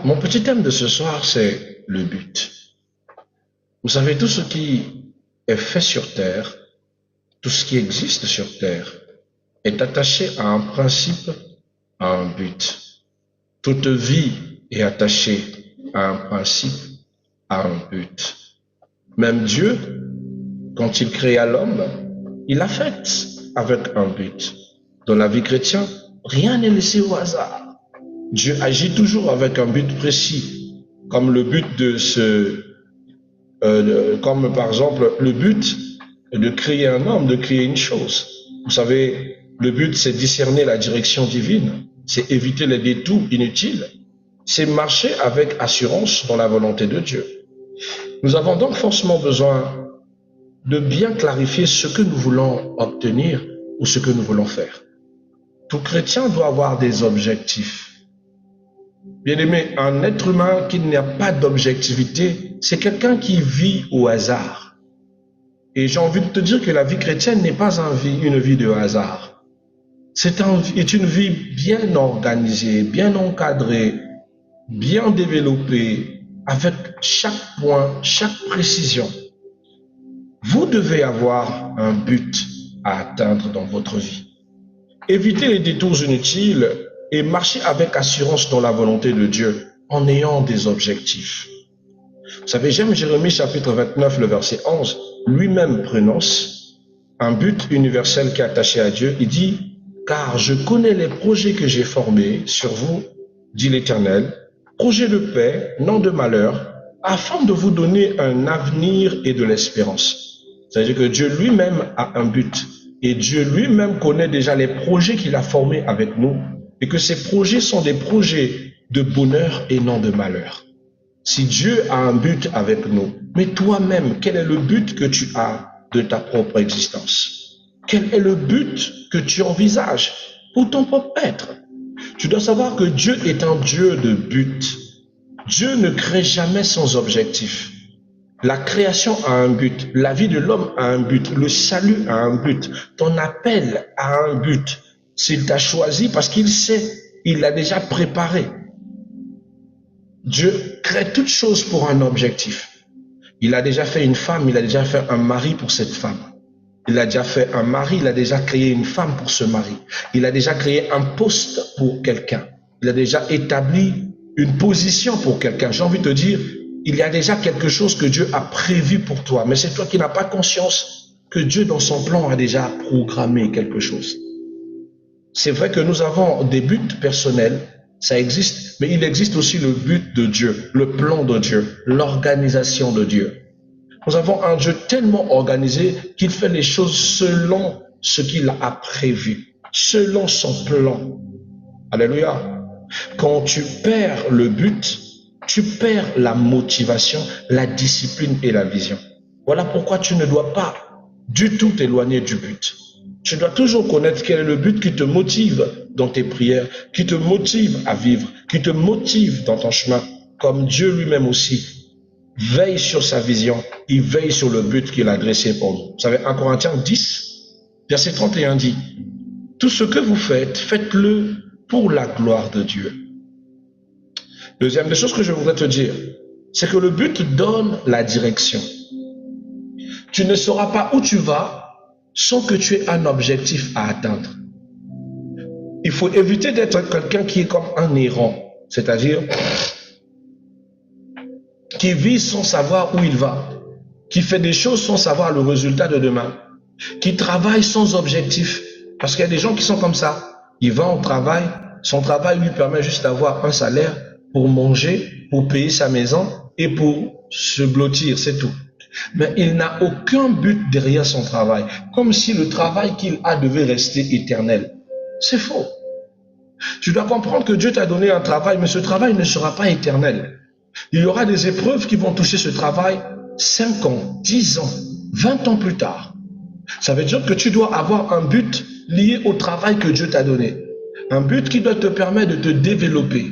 Mon petit thème de ce soir, c'est le but. Vous savez, tout ce qui est fait sur terre, tout ce qui existe sur terre, est attaché à un principe, à un but. Toute vie est attachée à un principe, à un but. Même Dieu, quand il créa l'homme, il l'a fait avec un but. Dans la vie chrétienne, rien n'est laissé au hasard. Dieu agit toujours avec un but précis, comme le but comme par exemple le but de créer un homme, de créer une chose. Vous savez, le but c'est discerner la direction divine, c'est éviter les détours inutiles, c'est marcher avec assurance dans la volonté de Dieu. Nous avons donc forcément besoin de bien clarifier ce que nous voulons obtenir ou ce que nous voulons faire. Tout chrétien doit avoir des objectifs. Bien-aimé, un être humain qui n'a pas d'objectivité, c'est quelqu'un qui vit au hasard. Et j'ai envie de te dire que la vie chrétienne n'est pas une vie de hasard. C'est une vie bien organisée, bien encadrée, bien développée, avec chaque point, chaque précision. Vous devez avoir un but à atteindre dans votre vie. Évitez les détours inutiles et marcher avec assurance dans la volonté de Dieu en ayant des objectifs. Vous savez, j'aime Jérémie chapitre 29, le verset 11, lui-même prononce un but universel qui est attaché à Dieu. Il dit, « Car je connais les projets que j'ai formés sur vous, dit l'Éternel, projets de paix, non de malheur, afin de vous donner un avenir et de l'espérance. » C'est-à-dire que Dieu lui-même a un but et Dieu lui-même connaît déjà les projets qu'il a formés avec nous et que ces projets sont des projets de bonheur et non de malheur. Si Dieu a un but avec nous, mais toi-même, quel est le but que tu as de ta propre existence? Quel est le but que tu envisages pour ton propre être? Tu dois savoir que Dieu est un Dieu de but. Dieu ne crée jamais sans objectif. La création a un but, la vie de l'homme a un but, le salut a un but, ton appel a un but. S'il t'a choisi parce qu'il sait, il l'a déjà préparé. Dieu crée toutes choses pour un objectif. Il a déjà fait une femme, il a déjà fait un mari pour cette femme. Il a déjà fait un mari, il a déjà créé une femme pour ce mari. Il a déjà créé un poste pour quelqu'un. Il a déjà établi une position pour quelqu'un. J'ai envie de te dire, il y a déjà quelque chose que Dieu a prévu pour toi. Mais c'est toi qui n'as pas conscience que Dieu, dans son plan, a déjà programmé quelque chose. C'est vrai que nous avons des buts personnels, ça existe, mais il existe aussi le but de Dieu, le plan de Dieu, l'organisation de Dieu. Nous avons un Dieu tellement organisé qu'il fait les choses selon ce qu'il a prévu, selon son plan. Alléluia. Quand tu perds le but, tu perds la motivation, la discipline et la vision. Voilà pourquoi tu ne dois pas du tout t'éloigner du but. Tu dois toujours connaître quel est le but qui te motive dans tes prières, qui te motive à vivre, qui te motive dans ton chemin, comme Dieu lui-même aussi veille sur sa vision, il veille sur le but qu'il a dressé pour nous. Vous savez, 1 Corinthiens 10, verset 31 dit, « Tout ce que vous faites, faites-le pour la gloire de Dieu. » Deuxième des choses que je voudrais te dire, c'est que le but donne la direction. Tu ne sauras pas où tu vas sans que tu aies un objectif à atteindre. Il faut éviter d'être quelqu'un qui est comme un errant, c'est-à-dire qui vit sans savoir où il va, qui fait des choses sans savoir le résultat de demain, qui travaille sans objectif. Parce qu'il y a des gens qui sont comme ça. Il va au travail, son travail lui permet juste d'avoir un salaire pour manger, pour payer sa maison et pour se blottir, c'est tout. Mais il n'a aucun but derrière son travail, comme si le travail qu'il a devait rester éternel. C'est faux. Tu dois comprendre que Dieu t'a donné un travail, mais ce travail ne sera pas éternel. Il y aura des épreuves qui vont toucher ce travail 5 ans, 10 ans, 20 ans plus tard. Ça veut dire que tu dois avoir un but lié au travail que Dieu t'a donné. Un but qui doit te permettre de te développer,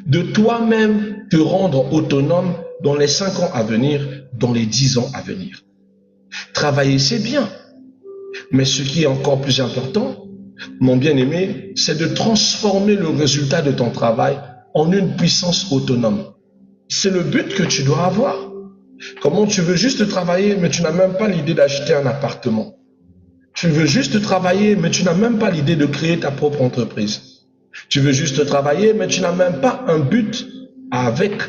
de toi-même te rendre autonome dans les 5 ans à venir, dans les 10 ans à venir. Travailler, c'est bien. Mais ce qui est encore plus important, mon bien-aimé, c'est de transformer le résultat de ton travail en une puissance autonome. C'est le but que tu dois avoir. Comment tu veux juste travailler, mais tu n'as même pas l'idée d'acheter un appartement. Tu veux juste travailler, mais tu n'as même pas l'idée de créer ta propre entreprise. Tu veux juste travailler, mais tu n'as même pas un but avec.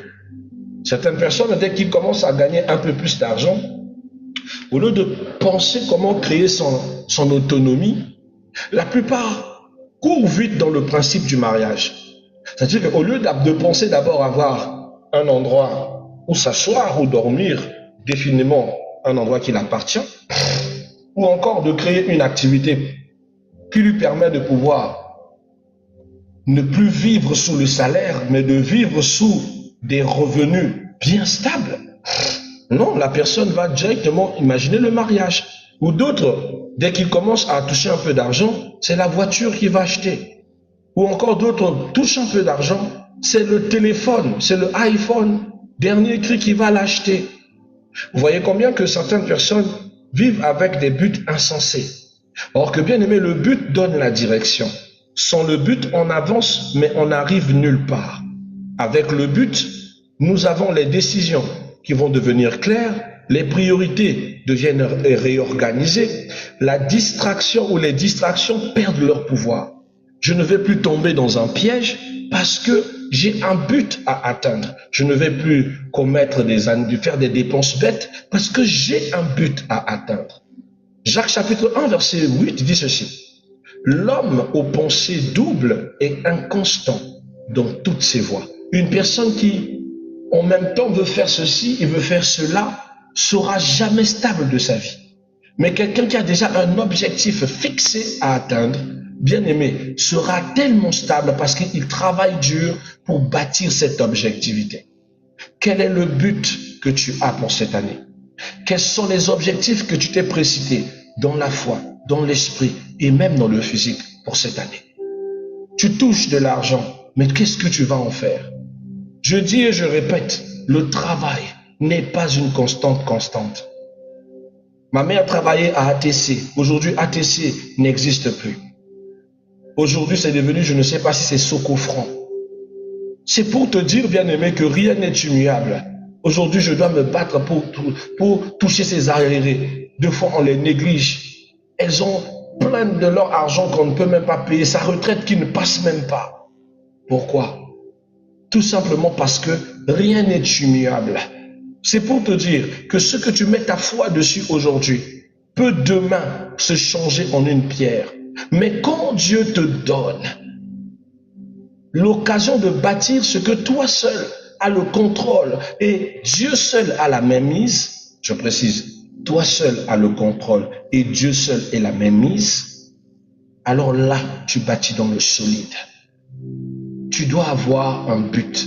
Certaines personnes, dès qu'ils commencent à gagner un peu plus d'argent, au lieu de penser comment créer son autonomie, la plupart courent vite dans le principe du mariage. C'est-à-dire qu'au lieu de penser d'abord avoir un endroit où s'asseoir ou dormir, définitivement un endroit qui l'appartient, ou encore de créer une activité qui lui permet de pouvoir ne plus vivre sous le salaire, mais de vivre sous des revenus bien stables. Non, la personne va directement imaginer le mariage. Ou d'autres, dès qu'ils commencent à toucher un peu d'argent, c'est la voiture qu'il va acheter. Ou encore d'autres touchent un peu d'argent, c'est le téléphone, c'est le iPhone, dernier cri qu'il va l'acheter. Vous voyez combien que certaines personnes vivent avec des buts insensés. Or que bien aimé, le but donne la direction. Sans le but, on avance, mais on n'arrive nulle part. Avec le but, nous avons les décisions qui vont devenir claires, les priorités deviennent réorganisées, la distraction ou les distractions perdent leur pouvoir. Je ne vais plus tomber dans un piège parce que j'ai un but à atteindre. Je ne vais plus faire des dépenses bêtes parce que j'ai un but à atteindre. Jacques chapitre 1 verset 8 dit ceci. L'homme aux pensées doubles est inconstant dans toutes ses voies. Une personne qui en même temps veut faire ceci et veut faire cela sera jamais stable de sa vie. Mais quelqu'un qui a déjà un objectif fixé à atteindre, bien aimé, sera tellement stable parce qu'il travaille dur pour bâtir cette objectivité. Quel est le but que tu as pour cette année? Quels sont les objectifs que tu t'es précités dans la foi, dans l'esprit et même dans le physique pour cette année? Tu touches de l'argent, mais qu'est-ce que tu vas en faire? Je dis et je répète, le travail n'est pas une constante. Ma mère travaillait à ATC. Aujourd'hui, ATC n'existe plus. Aujourd'hui, c'est devenu, je ne sais pas si c'est Socofran. C'est pour te dire, bien-aimé, que rien n'est immuable. Aujourd'hui, je dois me battre pour toucher ces arriérés. Deux fois, on les néglige. Elles ont plein de leur argent qu'on ne peut même pas payer. Sa retraite qui ne passe même pas. Pourquoi? Tout simplement parce que rien n'est immuable. C'est pour te dire que ce que tu mets ta foi dessus aujourd'hui peut demain se changer en une pierre. Mais quand Dieu te donne l'occasion de bâtir ce que toi seul as le contrôle et Dieu seul a la mainmise, je précise, toi seul as le contrôle et Dieu seul est la mainmise, alors là, tu bâtis dans le solide. Tu dois avoir un but.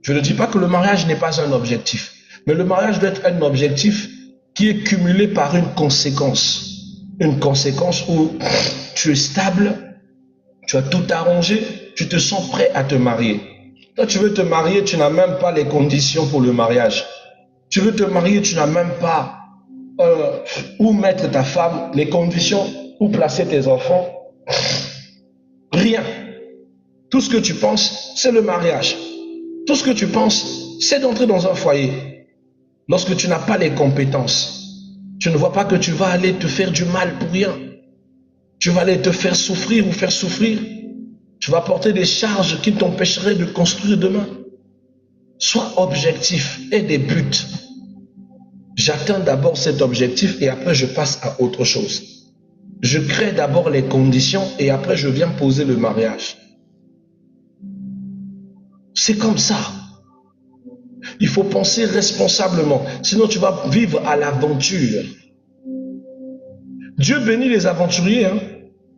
Je ne dis pas que le mariage n'est pas un objectif, mais le mariage doit être un objectif qui est cumulé par une conséquence. Une conséquence où tu es stable, tu as tout arrangé, tu te sens prêt à te marier. Toi, tu veux te marier, tu n'as même pas les conditions pour le mariage. Tu veux te marier, tu n'as même pas où mettre ta femme, les conditions, où placer tes enfants. Rien. Tout ce que tu penses, c'est le mariage. Tout ce que tu penses, c'est d'entrer dans un foyer. Lorsque tu n'as pas les compétences, tu ne vois pas que tu vas aller te faire du mal pour rien. Tu vas aller te faire souffrir ou faire souffrir. Tu vas porter des charges qui t'empêcheraient de construire demain. Sois objectif et des buts. J'atteins d'abord cet objectif et après je passe à autre chose. Je crée d'abord les conditions et après je viens poser le mariage. C'est comme ça. Il faut penser responsablement, sinon tu vas vivre à l'aventure. Dieu bénit les aventuriers,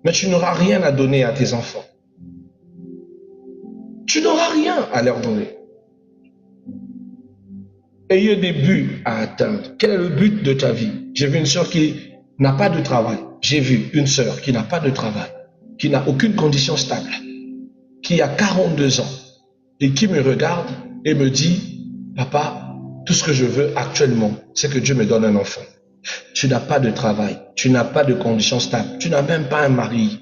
mais tu n'auras rien à donner à tes enfants. Tu n'auras rien à leur donner. Ayez des buts à atteindre. Quel est le but de ta vie? J'ai vu une sœur qui n'a pas de travail. J'ai vu une sœur qui n'a pas de travail, qui n'a aucune condition stable, qui a 42 ans et qui me regarde et me dit, papa, tout ce que je veux actuellement, c'est que Dieu me donne un enfant. Tu n'as pas de travail, tu n'as pas de conditions stables, tu n'as même pas un mari.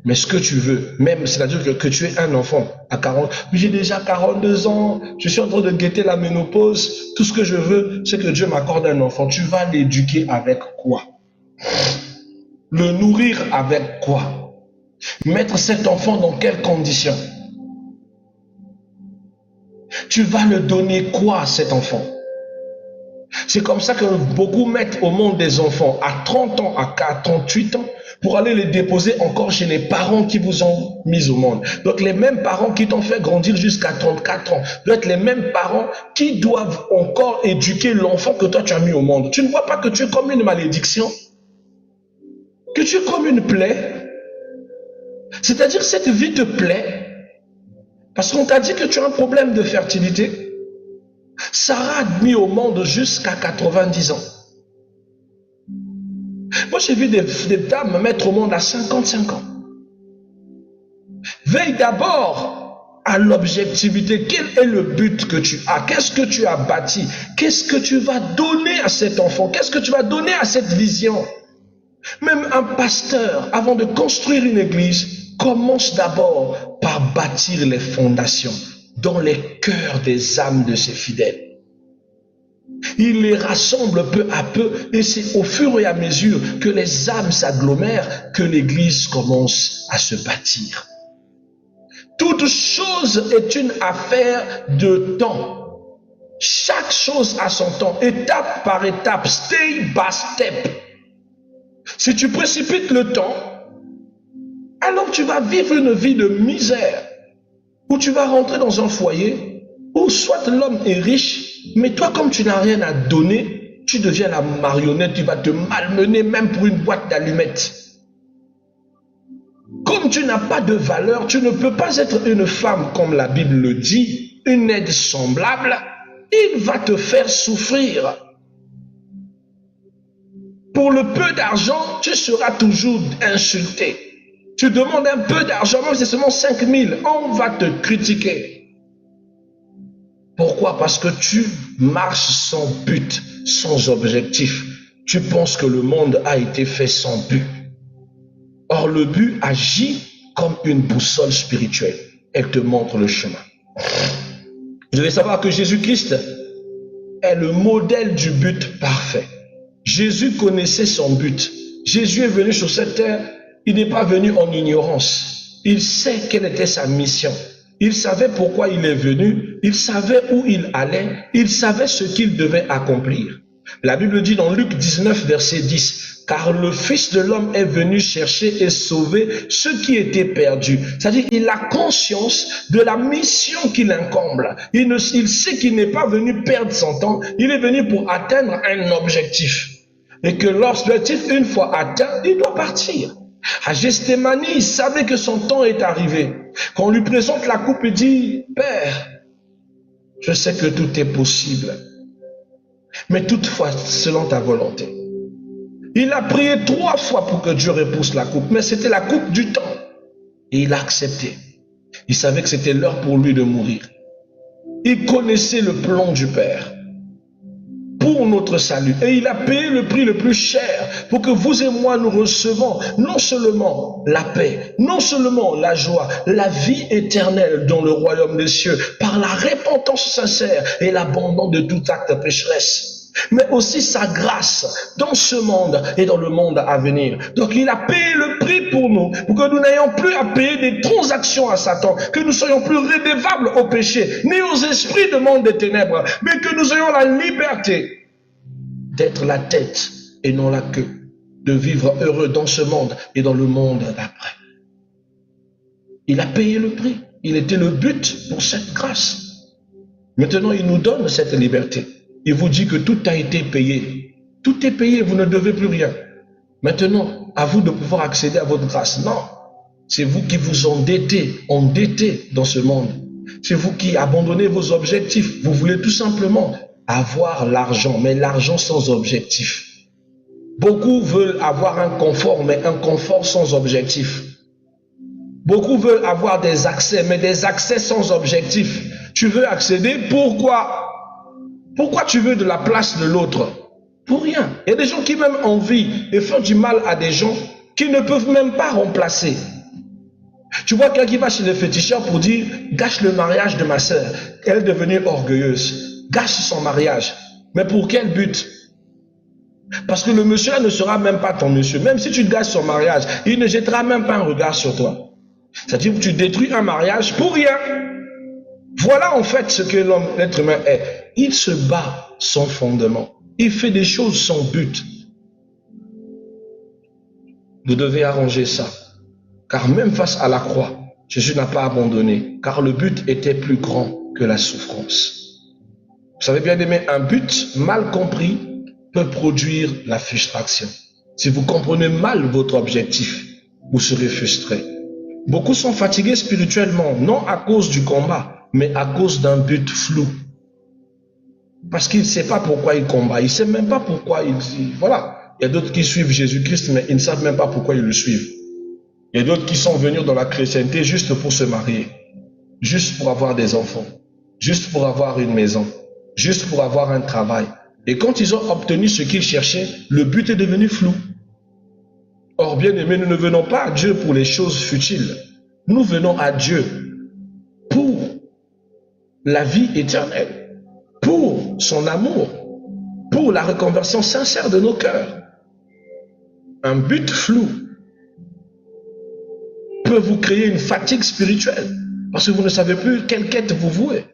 Mais ce que tu veux, même, c'est-à-dire que tu es un enfant à 40, j'ai déjà 42 ans, je suis en train de guetter la ménopause, tout ce que je veux, c'est que Dieu m'accorde un enfant. Tu vas l'éduquer avec quoi? Le nourrir avec quoi? Mettre cet enfant dans quelles conditions? Tu vas le donner quoi à cet enfant? C'est comme ça que beaucoup mettent au monde des enfants à 30 ans, à 38 ans, pour aller les déposer encore chez les parents qui vous ont mis au monde. Donc les mêmes parents qui t'ont fait grandir jusqu'à 34 ans doivent être les mêmes parents qui doivent encore éduquer l'enfant que toi tu as mis au monde. Tu ne vois pas que tu es comme une malédiction? Que tu es comme une plaie? C'est-à-dire cette vie te plaît? Parce qu'on t'a dit que tu as un problème de fertilité. Sarah a mis au monde jusqu'à 90 ans. Moi, j'ai vu des dames mettre au monde à 55 ans. Veille d'abord à l'objectivité. Quel est le but que tu as? Qu'est-ce que tu as bâti? Qu'est-ce que tu vas donner à cet enfant? Qu'est-ce que tu vas donner à cette vision? Même un pasteur, avant de construire une église, commence d'abord par bâtir les fondations dans les cœurs des âmes de ses fidèles. Il les rassemble peu à peu et c'est au fur et à mesure que les âmes s'agglomèrent que l'église commence à se bâtir. Toute chose est une affaire de temps. Chaque chose a son temps, étape par étape, step by step. Si tu précipites le temps, alors tu vas vivre une vie de misère, où tu vas rentrer dans un foyer, où soit l'homme est riche, mais toi comme tu n'as rien à donner, tu deviens la marionnette, tu vas te malmener même pour une boîte d'allumettes. Comme tu n'as pas de valeur, tu ne peux pas être une femme comme la Bible le dit, une aide semblable, il va te faire souffrir. Pour le peu d'argent, tu seras toujours insulté. Tu demandes un peu d'argent, même si c'est seulement 5 000, on va te critiquer. Pourquoi? Parce que tu marches sans but, sans objectif. Tu penses que le monde a été fait sans but. Or, le but agit comme une boussole spirituelle. Elle te montre le chemin. Vous devez savoir que Jésus-Christ est le modèle du but parfait. Jésus connaissait son but. Jésus est venu sur cette terre. Il n'est pas venu en ignorance. Il sait quelle était sa mission. Il savait pourquoi il est venu. Il savait où il allait. Il savait ce qu'il devait accomplir. La Bible dit dans Luc 19, verset 10, « Car le Fils de l'homme est venu chercher et sauver ceux qui étaient perdus. » C'est-à-dire qu'il a conscience de la mission qu'il incombe. Il sait qu'il n'est pas venu perdre son temps. Il est venu pour atteindre un objectif. Et que l'objectif, une fois atteint, il doit partir. À Gethsémani, il savait que son temps est arrivé. Quand on lui présente la coupe, il dit, « Père, je sais que tout est possible. Mais toutefois, selon ta volonté. » Il a prié 3 fois pour que Dieu repousse la coupe, mais c'était la coupe du temps. Et il a accepté. Il savait que c'était l'heure pour lui de mourir. Il connaissait le plan du Père pour notre salut. Et il a payé le prix le plus cher pour que vous et moi nous recevons non seulement la paix, non seulement la joie, la vie éternelle dans le royaume des cieux, par la repentance sincère et l'abandon de tout acte pécheresse, mais aussi sa grâce dans ce monde et dans le monde à venir. Donc il a payé le prix pour nous, pour que nous n'ayons plus à payer des transactions à Satan, que nous soyons plus redevables au péché, ni aux esprits de monde des ténèbres, mais que nous ayons la liberté d'être la tête et non la queue, de vivre heureux dans ce monde et dans le monde d'après. Il a payé le prix. Il était le but pour cette grâce. Maintenant, il nous donne cette liberté. Il vous dit que tout a été payé. Tout est payé, vous ne devez plus rien. Maintenant, à vous de pouvoir accéder à votre grâce. Non, c'est vous qui vous endettés dans ce monde. C'est vous qui abandonnez vos objectifs. Vous voulez tout simplement avoir l'argent, mais l'argent sans objectif. Beaucoup veulent avoir un confort, mais un confort sans objectif. Beaucoup veulent avoir des accès, mais des accès sans objectif. Tu veux accéder, pourquoi? Pourquoi tu veux de la place de l'autre? Pour rien. Il y a des gens qui même envient et font du mal à des gens qui ne peuvent même pas remplacer. Tu vois quelqu'un qui va chez le féticheur pour dire, gâche le mariage de ma sœur. Elle est devenue orgueilleuse. Gâche son mariage. Mais pour quel but? Parce que le monsieur ne sera même pas ton monsieur. Même si tu gâches son mariage, il ne jettera même pas un regard sur toi. C'est-à-dire que tu détruis un mariage pour rien. Voilà en fait ce que l'homme, l'être humain est. Il se bat sans fondement. Il fait des choses sans but. Vous devez arranger ça. Car même face à la croix, Jésus n'a pas abandonné. Car le but était plus grand que la souffrance. Vous savez bien aimé, un but mal compris peut produire la frustration. Si vous comprenez mal votre objectif, vous serez frustré. Beaucoup sont fatigués spirituellement, non à cause du combat, mais à cause d'un but flou. Parce qu'il ne sait pas pourquoi il combat, il ne sait même pas pourquoi il dit. Voilà, il y a d'autres qui suivent Jésus-Christ, mais ils ne savent même pas pourquoi ils le suivent. Il y a d'autres qui sont venus dans la chrétienté juste pour se marier, juste pour avoir des enfants, juste pour avoir une maison, juste pour avoir un travail. Et quand ils ont obtenu ce qu'ils cherchaient, le but est devenu flou. Or, bien aimés, nous ne venons pas à Dieu pour les choses futiles. Nous venons à Dieu pour la vie éternelle, pour son amour, pour la reconversion sincère de nos cœurs. Un but flou peut vous créer une fatigue spirituelle parce que vous ne savez plus quelle quête vous vouez.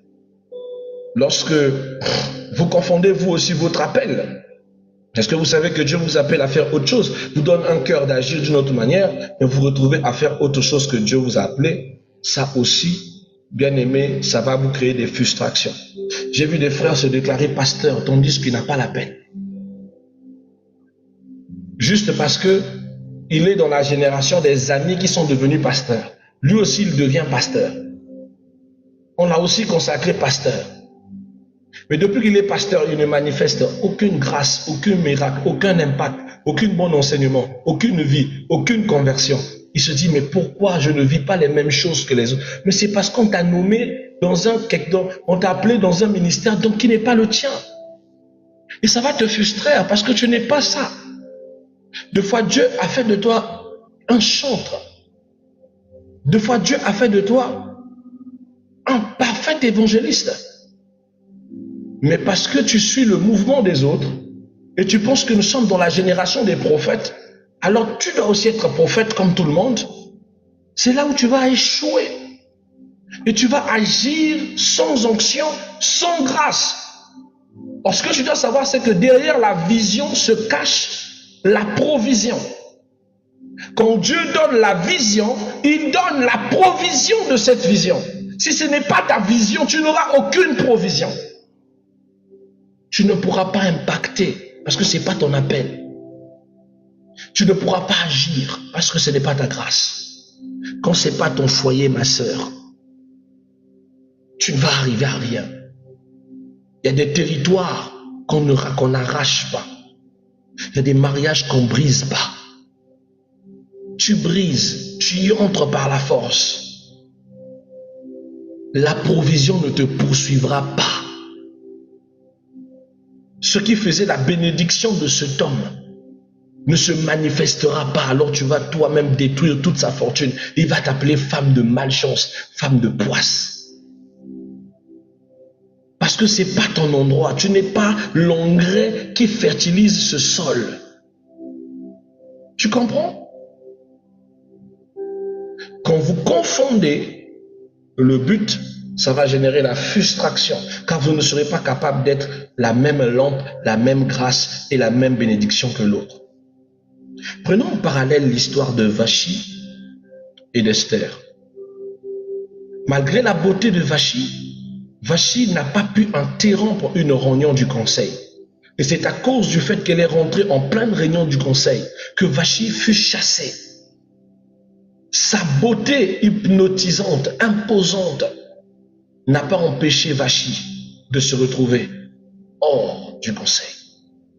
Lorsque vous confondez vous aussi votre appel, est-ce que vous savez que Dieu vous appelle à faire autre chose, vous donne un cœur d'agir d'une autre manière et vous vous retrouvez à faire autre chose que Dieu vous a appelé? Ça aussi, bien aimé, ça va vous créer des frustrations. J'ai vu des frères se déclarer pasteur tandis qu'il n'a pas l'appel. Juste parce que il est dans la génération des amis qui sont devenus pasteurs. Lui aussi, il devient pasteur. On l'a aussi consacré pasteur. Mais depuis qu'il est pasteur, il ne manifeste aucune grâce, aucun miracle, aucun impact, aucun bon enseignement, aucune vie, aucune conversion. Il se dit, mais pourquoi je ne vis pas les mêmes choses que les autres? Mais c'est parce qu'on t'a nommé on t'a appelé dans un ministère donc qui n'est pas le tien. Et ça va te frustrer parce que tu n'es pas ça. Deux fois, Dieu a fait de toi un chantre. Deux fois, Dieu a fait de toi un parfait évangéliste. Mais parce que tu suis le mouvement des autres et tu penses que nous sommes dans la génération des prophètes, alors tu dois aussi être prophète comme tout le monde. C'est là où tu vas échouer. Et tu vas agir sans onction, sans grâce. Or, ce que tu dois savoir, c'est que derrière la vision se cache la provision. Quand Dieu donne la vision, il donne la provision de cette vision. Si ce n'est pas ta vision, tu n'auras aucune provision. Tu ne pourras pas impacter parce que ce n'est pas ton appel. Tu ne pourras pas agir parce que ce n'est pas ta grâce. Quand ce n'est pas ton foyer, ma sœur, tu ne vas arriver à rien. Il y a des territoires qu'on n'arrache pas. Il y a des mariages qu'on ne brise pas. Tu brises, tu y entres par la force. La provision ne te poursuivra pas. Ce qui faisait la bénédiction de cet homme ne se manifestera pas, alors tu vas toi-même détruire toute sa fortune. Il va t'appeler femme de malchance, femme de poisse. Parce que ce n'est pas ton endroit, tu n'es pas l'engrais qui fertilise ce sol. Tu comprends? Quand vous confondez le but, ça va générer la frustration, car vous ne serez pas capable d'être la même lampe, la même grâce et la même bénédiction que l'autre. Prenons en parallèle l'histoire de Vachi et d'Esther. Malgré la beauté de Vachi, Vachi n'a pas pu interrompre une réunion du conseil. Et c'est à cause du fait qu'elle est rentrée en pleine réunion du conseil que Vachi fut chassée. Sa beauté hypnotisante, imposante, n'a pas empêché Vachi de se retrouver hors du conseil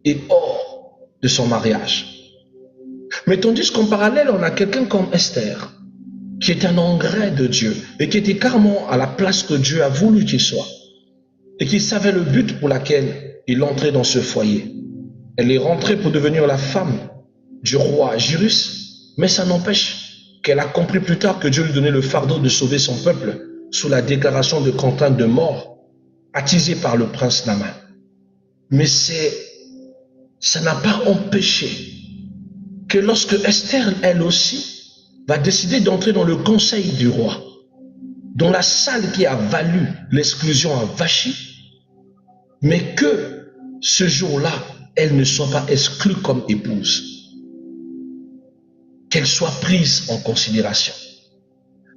et hors de son mariage. Mais tandis qu'en parallèle, on a quelqu'un comme Esther, qui est un engrais de Dieu et qui était carrément à la place que Dieu a voulu qu'il soit et qui savait le but pour lequel il entrait dans ce foyer. Elle est rentrée pour devenir la femme du roi Gyrus, mais ça n'empêche qu'elle a compris plus tard que Dieu lui donnait le fardeau de sauver son peuple sous la déclaration de contrainte de mort, attisée par le prince Naman. Mais ça n'a pas empêché que lorsque Esther, elle aussi, va décider d'entrer dans le conseil du roi, dans la salle qui a valu l'exclusion à Vachi, mais que ce jour-là, elle ne soit pas exclue comme épouse, qu'elle soit prise en considération.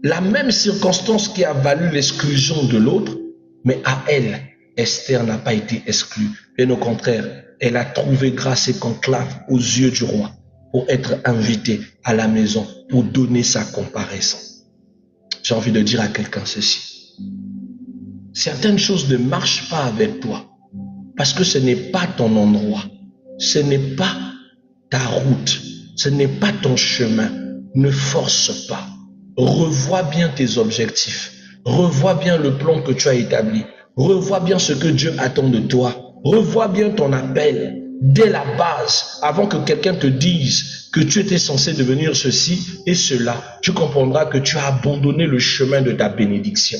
La même circonstance qui a valu l'exclusion de l'autre, mais à elle, Esther n'a pas été exclue. Bien au contraire, elle a trouvé grâce et conclave aux yeux du roi pour être invitée à la maison, pour donner sa comparaison. J'ai envie de dire à quelqu'un ceci. Certaines choses ne marchent pas avec toi parce que ce n'est pas ton endroit, ce n'est pas ta route, ce n'est pas ton chemin. Ne force pas. Revois bien tes objectifs. Revois bien le plan que tu as établi. Revois bien ce que Dieu attend de toi. Revois bien ton appel dès la base, avant que quelqu'un te dise que tu étais censé devenir ceci et cela. Tu comprendras que tu as abandonné le chemin de ta bénédiction.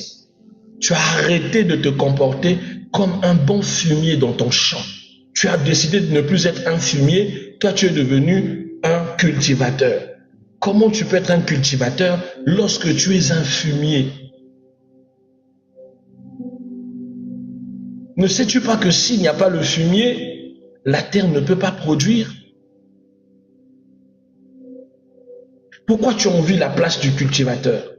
Tu as arrêté de te comporter comme un bon fumier dans ton champ. Tu as décidé de ne plus être un fumier. Toi, tu es devenu un cultivateur. Comment tu peux être un cultivateur lorsque tu es un fumier? Ne sais-tu pas que s'il n'y a pas le fumier, la terre ne peut pas produire? Pourquoi tu envies la place du cultivateur?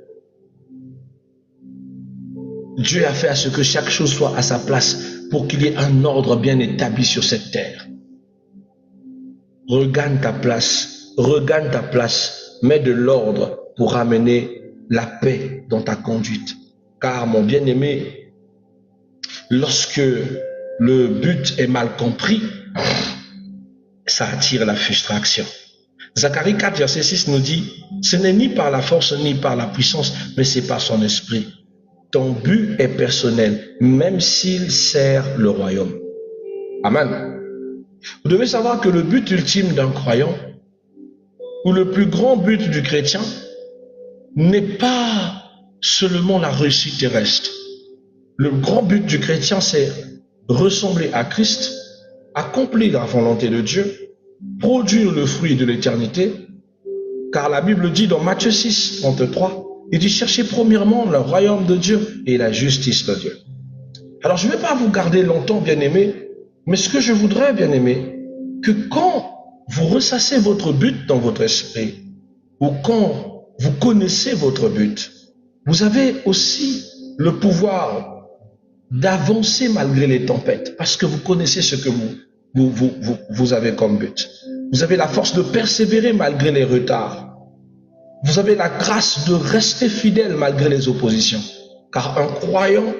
Dieu a fait à ce que chaque chose soit à sa place pour qu'il y ait un ordre bien établi sur cette terre. Regagne ta place, mets de l'ordre pour amener la paix dans ta conduite. Car mon bien-aimé, lorsque le but est mal compris, ça attire la frustration. Zacharie 4, verset 6 nous dit, ce n'est ni par la force ni par la puissance, mais c'est par son esprit. Ton but est personnel, même s'il sert le royaume. Amen. Vous devez savoir que le but ultime d'un croyant, ou le plus grand but du chrétien, n'est pas seulement la réussite terrestre. Le grand but du chrétien, c'est ressembler à Christ, accomplir la volonté de Dieu, produire le fruit de l'éternité, car la Bible dit dans Matthieu 6, 33, il dit cherchez premièrement le royaume de Dieu et la justice de Dieu. Alors je ne vais pas vous garder longtemps, bien-aimés, mais ce que je voudrais, bien-aimés, que quand vous ressassez votre but dans votre esprit, ou quand vous connaissez votre but, vous avez aussi le pouvoir d'avancer malgré les tempêtes, parce que vous connaissez ce que vous avez comme but. Vous avez la force de persévérer malgré les retards. Vous avez la grâce de rester fidèle malgré les oppositions. Car un croyant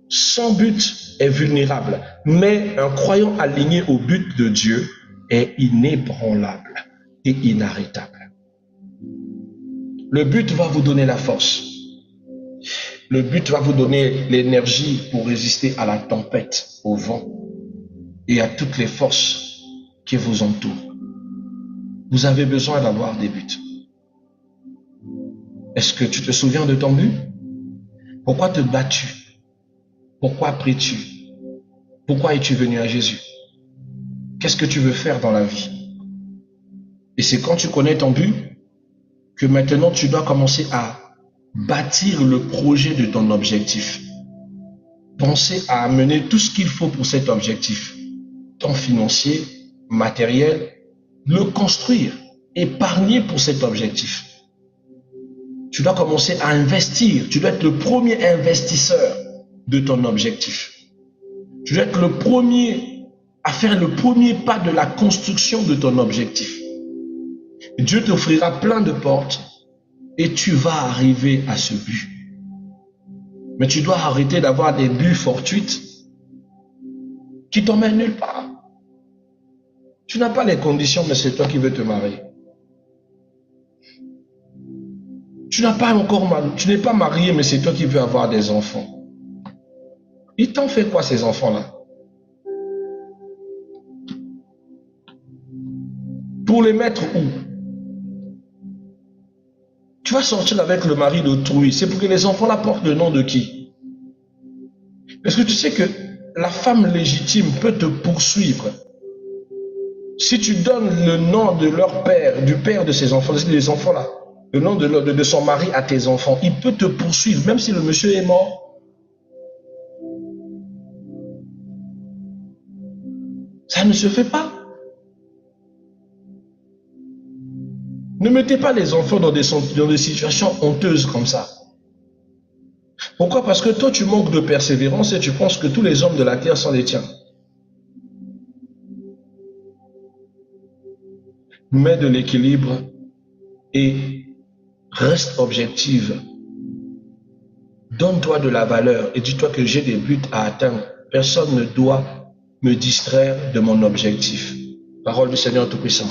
sans but est vulnérable, mais un croyant aligné au but de Dieu est inébranlable et inarrêtable. Le but va vous donner la force. Le but va vous donner l'énergie pour résister à la tempête, au vent et à toutes les forces qui vous entourent. Vous avez besoin d'avoir des buts. Est-ce que tu te souviens de ton but? Pourquoi te bats-tu? Pourquoi pries-tu? Pourquoi es-tu venu à Jésus? Qu'est-ce que tu veux faire dans la vie? Et c'est quand tu connais ton but que maintenant tu dois commencer à bâtir le projet de ton objectif. Penser à amener tout ce qu'il faut pour cet objectif, tant financier, matériel, le construire, épargner pour cet objectif. Tu dois commencer à investir, tu dois être le premier investisseur de ton objectif. Tu dois être le premier à faire le premier pas de la construction de ton objectif. Dieu t'offrira plein de portes et tu vas arriver à ce but. Mais tu dois arrêter d'avoir des buts fortuits qui t'emmènent nulle part. Tu n'as pas les conditions, mais c'est toi qui veux te marier. Tu n'es pas marié, mais c'est toi qui veux avoir des enfants. Ils t'ont fait quoi ces enfants-là? Pour les mettre où? Tu Tu vas sortir avec le mari d'autrui. C'est pour que les enfants là portent le nom de qui? Parce que tu sais que la femme légitime peut te poursuivre. Si tu donnes le nom de leur père, du père de ses enfants, les enfants là, le nom de son mari à tes enfants, il peut te poursuivre, même si le monsieur est mort. Ça ne se fait pas. Ne mettez pas les enfants dans des situations honteuses comme ça. Pourquoi? Parce que toi, tu manques de persévérance et tu penses que tous les hommes de la terre sont les tiens. Mets de l'équilibre et reste objective. Donne-toi de la valeur et dis-toi que j'ai des buts à atteindre. Personne ne doit me distraire de mon objectif. Parole du Seigneur Tout-Puissant.